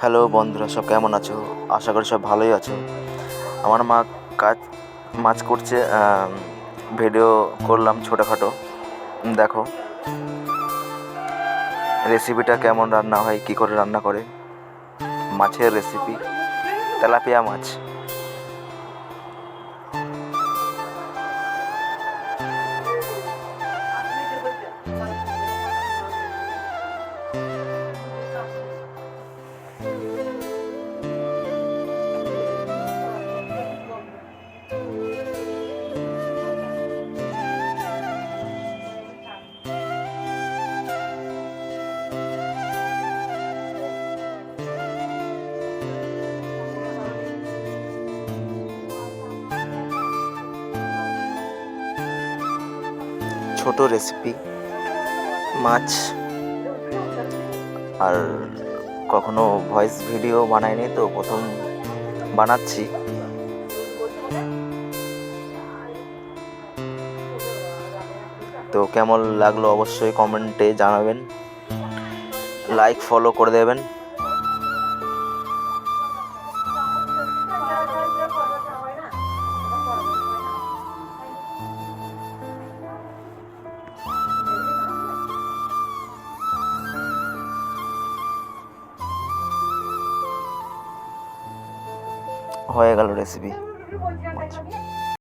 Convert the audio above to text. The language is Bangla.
হ্যালো বন্ধুরা, সব কেমন আছো? আশা করি সব ভালোই আছো। আমার মা কাজ মাছ করছে, ভিডিও করলাম ছোটোখাটো। দেখো রেসিপিটা কেমন রান্না হয়, কী করে রান্না করে। মাছের রেসিপি, তেলাপিয়া মাছ। ছোট রেসিপি, মাছ। আর কখনো ভয়েস ভিডিও বানাইনি, তো প্রথম বানাচ্ছি। তো কেমন লাগলো অবশ্যই কমেন্টে জানাবেন, লাইক ফলো করে দেবেন। হয়ে গেল রেসিপি।